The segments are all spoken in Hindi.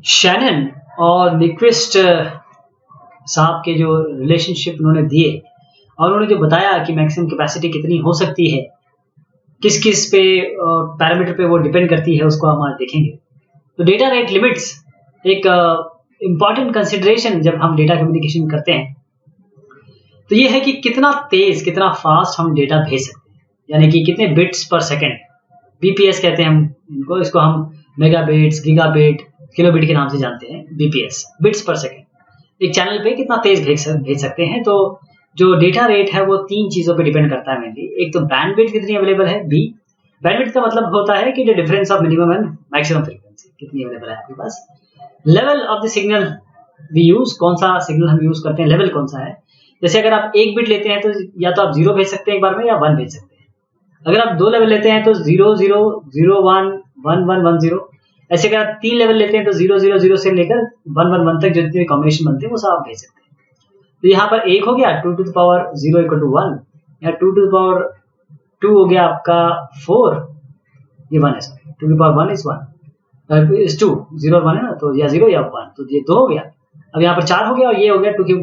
शैनन और निक्विस्ट साहब के जो रिलेशनशिप उन्होंने दिए और उन्होंने जो बताया कि मैक्सिमम कैपेसिटी कितनी हो सकती है, किस किस पे पैरामीटर पे वो डिपेंड करती है, उसको हम आज देखेंगे। तो डेटा रेट लिमिट्स एक इम्पॉर्टेंट कंसिडरेशन जब हम डेटा कम्युनिकेशन करते हैं, तो ये है कि कितना तेज कितना फास्ट हम डेटा भेज सकते हैं, यानी कि कितने बिट्स पर सेकेंड, बीपीएस कहते हैं हम इनको, इसको हम मेगाबिट्स, गीगाबिट, किलोबिट के नाम से जानते हैं, बीपीएस, बिट्स पर सेकेंड। एक चैनल पे कितना तेज भेज सकते हैं। तो जो डेटा रेट है वो 3 चीजों पे डिपेंड करता है मेनली। एक तो बैंडविड्थ कितनी अवेलेबल है, बी बैंडविड्थ का मतलब होता है कि जो difference of minimum and maximum frequency कितनी अवेलेबल है आपके पास। Level of the signal we use, कौन सा सिग्नल हम यूज करते हैं, लेवल कौन सा है। जैसे अगर आप 1 बिट लेते हैं तो या तो आप 0 भेज सकते हैं एक बार में, या 1 भेज सकते हैं। अगर आप 2 लेवल लेते हैं तो 0 0 0 1 1 1 1 0। ऐसे अगर आप 3 लेवल लेते हैं तो 0 0 0 से लेकर 1 1 1 तक जितने भी कॉम्बिनेशन बनते हैं वो सब आप भेज सकते हैं। तो यहाँ पर 1 हो गया 2 to the power 0 equal to 1, या 2 to the power 2 हो गया आपका 4, ये 1 है, 2 to the power 1 is 1 is 2, 0 और 1 है ना, तो या 0 या 1, तो ये 2 हो गया। अब यहाँ पर 4 हो गया और ये हो गया 2 की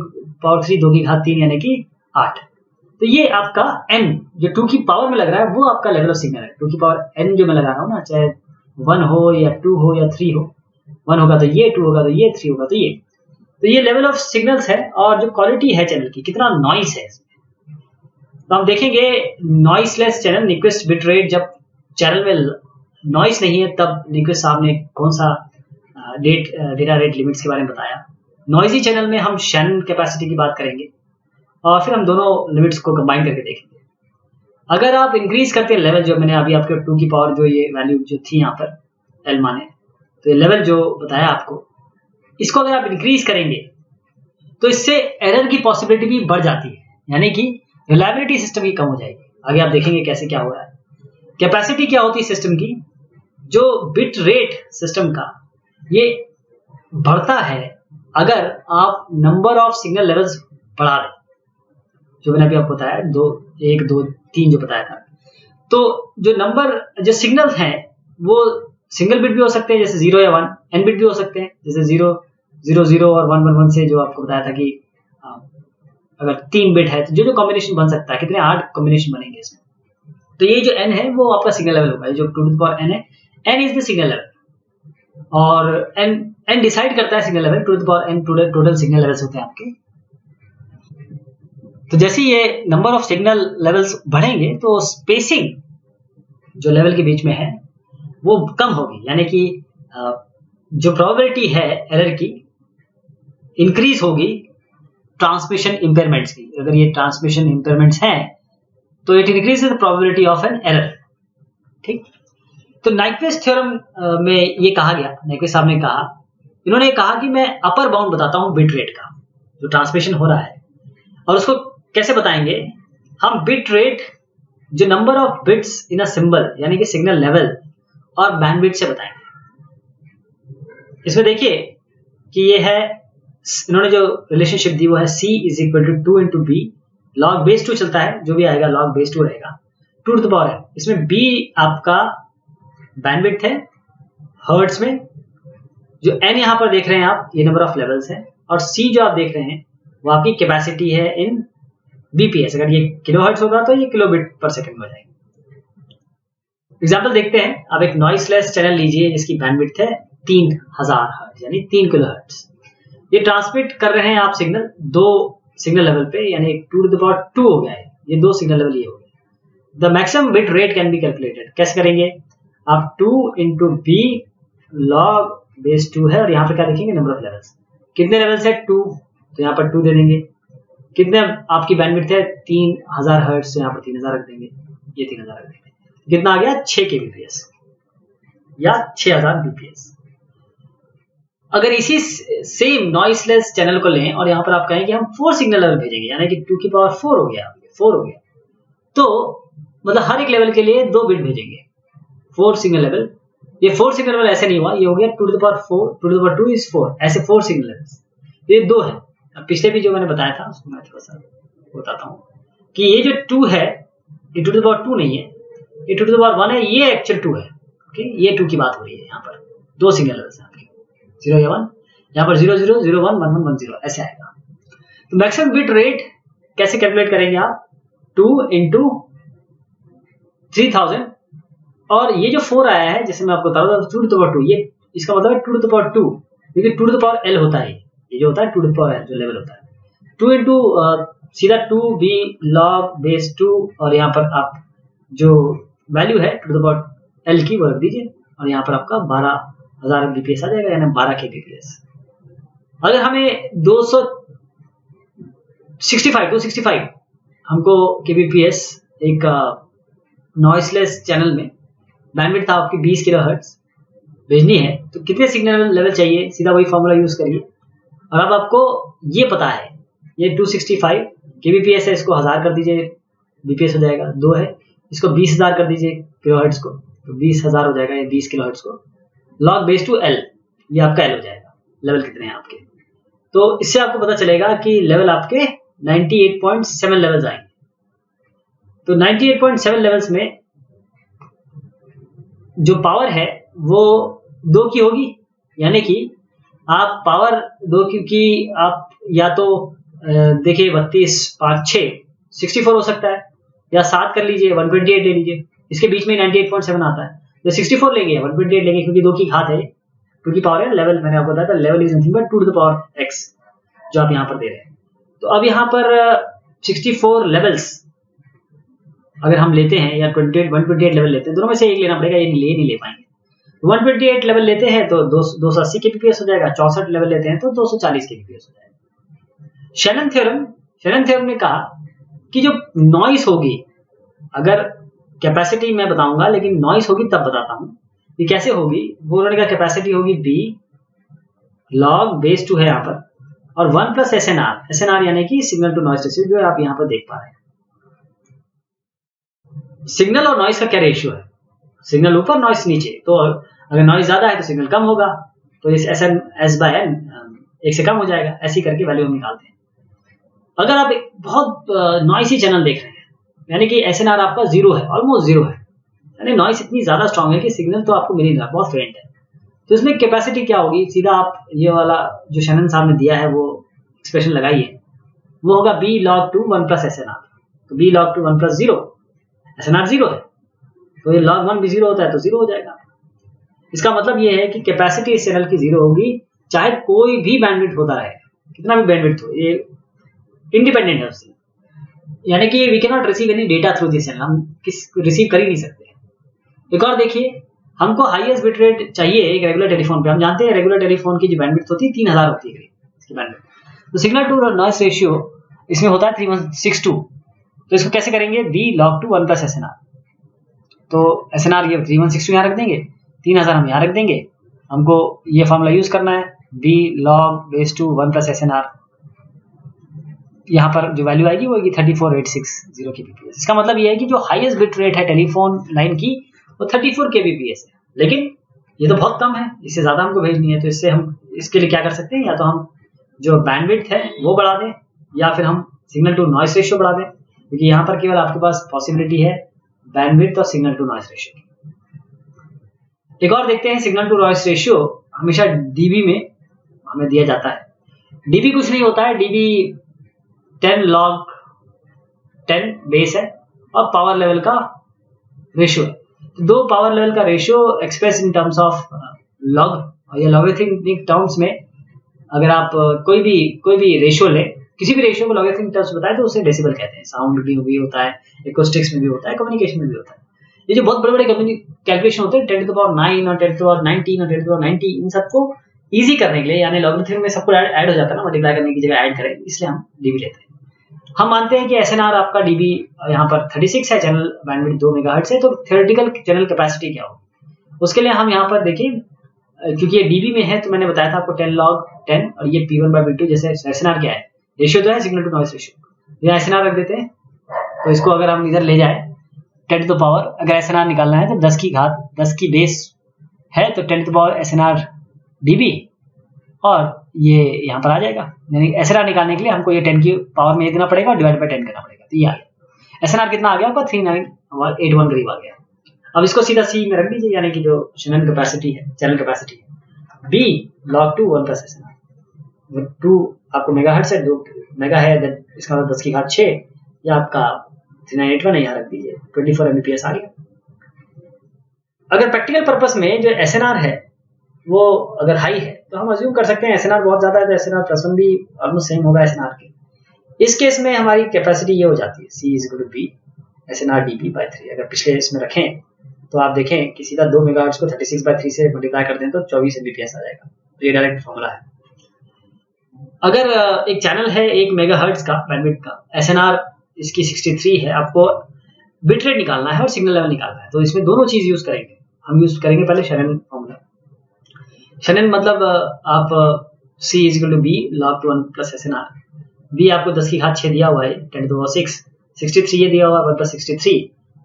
पावर 3, 2 की घात 3 यानी कि 8। तो ये आपका n जो 2 की पावर में लग रहा है वो आपका लेवल ऑफ सिग्नल है। 2 की पावर n जो मैं लगा रहा हूँ ना, चाहे 1 हो या 2 हो या 3 हो, 1 होगा तो ये, 2 होगा तो ये, 3 होगा तो ये लेवल ऑफ सिग्नल्स है। और जो क्वालिटी है चैनल की, कितना नॉइस है इसमें, तो हम देखेंगे noiseless channel, Nyquist bit rate. जब चैनल में नॉइस नहीं है तब निक्विस्ट साहब ने कौन सा डेटा रेट लिमिट्स के बारे में बताया। नॉइजी चैनल में हम शैनन कैपेसिटी की बात करेंगे और फिर हम दोनों लिमिट्स को कंबाइन करके देखेंगे। अगर आप इंक्रीज करते हैं लेवल, जो मैंने अभी आपके 2 की पावर जो ये वैल्यू जो थी यहाँ पर एल माने, तो ये लेवल जो बताया आपको, इसको अगर आप इंक्रीज करेंगे तो इससे एरर की पॉसिबिलिटी भी बढ़ जाती है, यानी कि रिलायबिलिटी सिस्टम की कम हो जाएगी। आगे आप देखेंगे कैसे क्या हो रहा है। कैपेसिटी क्या होती है सिस्टम की, जो बिट रेट सिस्टम का ये बढ़ता है अगर आप नंबर ऑफ सिग्नल लेवल्स बढ़ा रहे, जो मैंने अभी आपको बताया 2 1 2 3 जो बताया था। तो जो नंबर जो सिग्नल्स हैं वो सिंगल बिट भी हो सकते हैं, जैसे 0 या 1, एन बिट भी हो सकते हैं, जैसे 0 0 0 और 1 1 1 से जो आपको बताया था कि अगर 3 बिट है तो जो कॉम्बिनेशन बन सकता है, कितने 8 कॉम्बिनेशन बनेंगे इसमें। तो ये जो n है वो आपका सिग्नल लेवल होगा, जो 2 to the power n है, n is the signal level और n डिसाइड करता है signal level. 2 to the power n total signal levels होते हैं आपके। तो जैसे ये नंबर ऑफ सिग्नल लेवल्स बढ़ेंगे तो स्पेसिंग जो लेवल के बीच में है वो कम होगी, यानी कि जो प्रोबेबिलिटी है एरर की इंक्रीज होगी ट्रांसमिशन इंपेयरमेंट्स की। अगर ये ट्रांसमिशन इंपेयरमेंट्स हैं तो it increases the probability of an error. ठीक, तो नाइक्विस्ट थ्योरम में ये कहा गया, नाइक्विस्ट साहब ने कहा, इन्होंने कहा कि मैं अपर बाउंड बताता हूं बिट रेट का, जो ट्रांसमिशन हो रहा है, और उसको कैसे बताएंगे हम, बिट रेट जो number of bits in a symbol यानी कि सिग्नल लेवल और बैंडविड्थ से बताएंगे। इसमें देखिए कि ये है, इन्होंने जो रिलेशनशिप दी वो है C is equal to 2 into B, log base 2 चलता है, जो भी आएगा लॉग बेस 2 रहेगा, 2 टू द पावर n। इसमें B आपका बैंडविड्थ है हर्ट्ज में, जो n यहाँ पर देख रहे हैं आप, ये नंबर ऑफ लेवल्स है, और C जो आप देख रहे हैं वो आपकी कैपेसिटी है इन बीपीएस। अगर ये किलो हर्ट्ज होगा तो ये किलोबिट पर सेकंड हो जाएगा। एग्जाम्पल देखते हैं। अब एक नॉइसलेस चैनल लीजिए जिसकी बैंडविड्थ है 3000 हर्ट्ज यानी 3 किलो हर्ट्ज। ये ट्रांसमिट कर रहे हैं आप सिग्नल 2 सिग्नल लेवल पे, यानी 2 to the power 2 हो गया है, ये 2 सिग्नल लेवल ये हो गया। The maximum bit rate can be calculated. कैसे करेंगे आप, 2 इंटू बी लॉग बेस 2 है, और यहाँ पे क्या देखेंगे नंबर ऑफ लेवल्स, कितने लेवल्स है 2, तो यहाँ पर 2 दे देंगे। कितने आपकी बैंडविड्थ है 3000 हर्ट्ज, तो यहाँ पर 3000 रख देंगे, ये 3000 रख देंगे। कितना आ गया 6 kbps या 6000 bps। अगर इसी सेम नॉइसलेस चैनल को लें और यहाँ पर आप कहें कि हम 4 सिग्नल लेवल भेजेंगे, यानी कि 2 की पावर 4 हो गया, 4 हो गया, तो मतलब हर एक लेवल के लिए 2 बिट भेजेंगे, 4 सिग्नल लेवल। ये 4 सिग्नल लेवल ऐसे नहीं हुआ, ये हो गया 2 to the power 4, 2 to the power 2 is 4, ऐसे 4 सिग्नल लेवल्स, ये 2 है। अब पिछले भी जो मैंने बताया था उसको मैं थोड़ा सा बताता हूँ कि ये जो 2 है ये 2 to the power 2 नहीं है, ये 2 to the power 1 है, ये एक्चुअल 2 है। ओके, ये 2 की बात हो रही है, यहाँ पर 2 सिग्नल लेवल्स हैं आपके, 0 या 1, यहाँ पर 0 0 0 1 1 1 1 0 ऐसे आएगा। तो मैक्सिमम बिट रेट कैसे कैलकुलेट करेंगे आप, 2 into 3000, और ये जो 4 आया है जैसे मैं आपको बता रहा था 2 to the power 2, ये इसका मतलब है 2 to the power 2, क्योंकि 2 to the power L होता है, ये जो होता है 2 to the power L जो लेवल होता है, 2 into सीधा 2b log base 2, और यहाँ पर आप जो वैल्यू है 2 to the power L की वो रख दीजिए, और यहाँ पर आपका 12,000 bps आ जाएगा, यानी 12 kbps। अगर हमें 265 हमको kbps एक नॉइसलेस चैनल में बैंडविड्थ आपकी 20 किलोहर्ट्ज भेजनी है, तो कितने सिग्नल लेवल चाहिए, सीधा वही फॉर्मूला यूज करिए। और अब आपको ये पता है ये 265 kbps है, इसको 1000 कर दीजिए bps हो जाएगा, 2 है इसको 20,000 कर दीजिए किलोहर्ट्ज को, तो 20,000 हो जाएगा ये 20 किलोहर्ट्ज को, लॉग बेस टू L, ये आपका L हो जाएगा, लेवल कितने हैं आपके। तो इससे आपको पता चलेगा कि लेवल आपके 98.7 लेवल्स आएंगे। तो 98.7 लेवल्स में जो पावर है वो 2 की होगी, यानी कि आप पावर 2 की आप या तो देखिए 32 5 6 64 हो सकता है, या 7 कर लीजिए 128 ले लीजिए, इसके बीच में 98.7 आता है, तो 64 लेंगे 128 लेंगे, क्योंकि 2 की घात है, 2 की पावर है, लेवल मैंने आपको बताया था level is nothing but 2 to the power x जो आप यहाँ पर दे रहे हैं। तो अब यहाँ पर 64 लेवल्स अगर हम लेते हैं या 128 लेवल लेते हैं, दोनों में से एक लेना पड़ेगा, ये नहीं ले पाएंगे। 128 लेवल लेते हैं तो 280 kbps हो जाएगा, 64 लेवल लेते हैं तो 240 kbps हो जाएगा। शैनन थ्योरम ने कहा कि जो नॉइस होगी, अगर कैपेसिटी मैं बताऊंगा लेकिन नॉइस होगी तब बताता हूं ये कैसे होगी। वो उन्होंने कहा कैपेसिटी होगी b log base 2 है यहाँ पर, और 1 plus SNR यानी कि सिग्नल टू नॉइस रेशियो, जो आप यहाँ पर देख पा रहे हैं। सिग्नल और नॉइस का क्या रेशियो है, सिग्नल ऊपर नॉइस नीचे, तो अगर नॉइस ज्यादा है तो सिग्नल कम होगा, तो इस S/N 1 से कम हो जाएगा, ऐसी करके वैल्यू हम निकालते हैं। अगर आप एक बहुत नॉइसी चैनल देख रहे हैं, यानी कि SNR आपका 0 है, ऑलमोस्ट 0 है, यानी नॉइस इतनी ज्यादा स्ट्रांग है कि सिग्नल तो आपको मिल ही रहा, बहुत फेंट है, तो इसमें कैपेसिटी क्या होगी, सीधा आप ये वाला जो शैनन साहब ने दिया है वो एक्सप्रेशन लगाइए, वो होगा b log 2 1 plus SNR, तो b log 2 1 plus 0, SNR 0 है, तो ये log 1 भी 0 होता है तो 0 हो जाएगा। इसका मतलब ये है कि कैपेसिटी इस चैनल की 0 होगी, चाहे कोई भी बैंडविड्थ होता रहे, कितना भी बैंडविड्थ हो, ये इंडिपेंडेंट है उससे, यानी कि we can not receive any data through this channel, हम रिसीव कर ही नहीं सकते। एक और देखिए, हमको हाईएस्ट बिट रेट चाहिए एक रेगुलर टेलीफोन पे, हम जानते हैं रेगुलर टेलीफोन की जो बैंडविड्थ होती है 3000 होती है इसकी बैंडविड्थ, तो सिग्नल टू नॉइस रेशियो इसमें होता है 3162, तो इसको कैसे करेंगे, b log 2 1 plus SNR, तो SNR ये 3162 यहाँ रख देंगे, 3000 हम यहाँ रख देंगे, हमको ये फॉर्मूला यूज करना है b log base 2 1 plus SNR, यहाँ पर जो वैल्यू आएगी वो आएगी 34860 kbps। इसका मतलब ये है कि जो हाईएस्ट बिट रेट है टेलीफोन लाइन की वो 34 kbps है, लेकिन ये तो बहुत कम है, इससे ज्यादा हमको भेजनी है, तो इससे हम इसके लिए क्या कर सकते हैं, या तो हम जो बैंडविड्थ है वो बढ़ा दें, या फिर हम सिग्नल टू नॉइस रेशियो बढ़ा दें, क्योंकि यहाँ पर केवल आपके पास पॉसिबिलिटी है बैंडविड्थ और सिग्नल टू नॉइस रेशियो। एक और देखते हैं, सिग्नल टू नॉइस रेशियो हमेशा डीबी में हमें दिया जाता है। डीबी कुछ नहीं होता है, डीबी 10 log 10 बेस है और पावर लेवल का रेशियो है, दो पावर लेवल का ratio express in terms of log या लॉगरिथमिक टर्म्स में। अगर आप कोई भी रेशियो ले, किसी भी रेशियो को लॉगरिथमिक टर्म्स बताए तो उसे डेसिबल कहते हैं। साउंड भी होता है, एक्रोस्टिक्स में भी होता है, कम्युनिकेशन में भी होता है। ये जो बहुत बड़े बड़े कैलकुलेशन होते हैं 10 to the power 9 और 10 to the power 19 और 10 to the power 90, इन सबको इजी करने के लिए, यानी लॉगरिथम में सबको ऐड हो जाता है ना, मल्टीप्लाई करने की जगह ऐड करें, इसलिए हम डीबी लेते हैं। हम मानते हैं कि एसएनआर आपका डीबी यहाँ पर 36 है, चैनल बैंडविड्थ 2 मेगाहर्ट्ज है, तो थ्योरेटिकल चैनल कैपेसिटी क्या होगी उसके लिए हम यहाँ पर देखिए, क्योंकि ये डीबी में है तो मैंने बताया था आपको 10 log 10 और ये P1/V2, जैसे एसएनआर क्या है, रेशियो तो है सिग्नल टू नॉइस रेशियो, यहाँ एसएनआर रख देते हैं। तो इसको अगर हम इधर ले जाए 10 to the power, अगर एसएनआर निकालना है तो 10 की घात 10 की बेस है, तो 10 to the power SNR dB, और ये यहाँ पर आ जाएगा। यानी एसएनआर निकालने के लिए हमको ये 10 की पावर में देना पड़ेगा और डिवाइड बाय 10 करना पड़ेगा, तो ये आ गया। एसएनआर कितना आ गया आपका 3981 करीब आ गया। अब इसको सीधा सी में रख दीजिए, यानी कि जो चैनल कैपेसिटी है, चैनल कैपेसिटी है B log 2 1 प्लस SNR। 2 आपको मेगाहर्ट्ज है, 2 मेगा है, देन इसका मतलब 10 की घात 6 या आपका 3981 यहाँ रख दीजिए, 24 Mbps आ गया। अगर प्रैक्टिकल पर्पस में जो SNR है वो अगर हाई है तो हम अज्यूम कर सकते हैं SNR बहुत ज्यादा है तो SNR प्लस 1 भी ऑलमोस्ट सेम होगा SNR के। इस केस में हमारी कैपेसिटी ये हो जाती है C is equal to B SNR dB by 3। अगर पिछले इसमें रखें तो आप देखें कि सीधा 2 मेगाहर्ट्ज को 36/3 से मल्टीप्लाई कर दें तो 24 Mbps आ जाएगा। तो ये डायरेक्ट फॉर्मूला है। अगर एक चैनल है 1 मेगाहर्ट्ज का बैंडविड्थ का, SNR इसकी 63 है, आपको बिट रेट निकालना है और सिग्नल लेवल निकालना है, तो इसमें दोनों चीज यूज करेंगे। हम यूज करेंगे पहले शनन फॉर्मूला। शनन मतलब आप C is equal to B log 1 plus SNR। B आपको 10 की घात 6 दिया हुआ है, 10 to the 6, 63 ये दिया हुआ है 1 प्लस 63,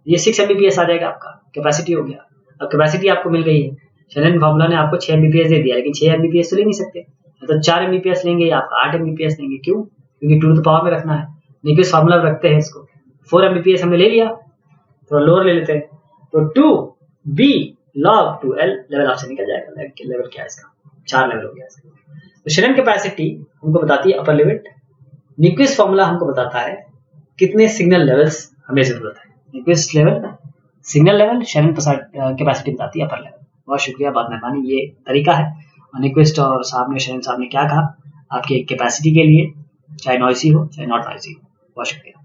ये 6 Mbps आ जाएगा, आपका कैपेसिटी हो गया। अब कैपेसिटी आपको मिल गई है, शनन फॉर्मूला ने आपको 6 Mbps दे दिया, लेकिन 6 Mbps तो ले नहीं सकते, तो 4 Mbps लेंगे या आपका 8 Mbps लेंगे। क्यों? क्योंकि 2 to the पावर में रखना है। न्यूक्विस्ट फार्मूला रखते हैं इसको, 4 Mbps हमने ले लिया, थोड़ा लोअर ले लेते हैं, तो 2B log 2L लेवल आपसे निकल जाएगा। लेवल क्या है इसका? 4 लेवल हो गया इसका। तो शनन कैपेसिटी हमको बताती है अपर लिमिट, न्यूक्विस्ट फार्मूला हमको बताता है कितने सिग्नल लेवल्स हमें जरूरत है। Nyquist level, signal level, Shanan capacity बताती है अपर लेवल। बहुत शुक्रिया, बहुत मेहरबानी। ये तरीका है। न्यूक्विस्ट और साहब ने, शनन साहब ने क्या कहा आपके कैपेसिटी के लिए, चाहे नॉइसी हो चाहे नॉट नॉइसी हो। बहुत शुक्रिया।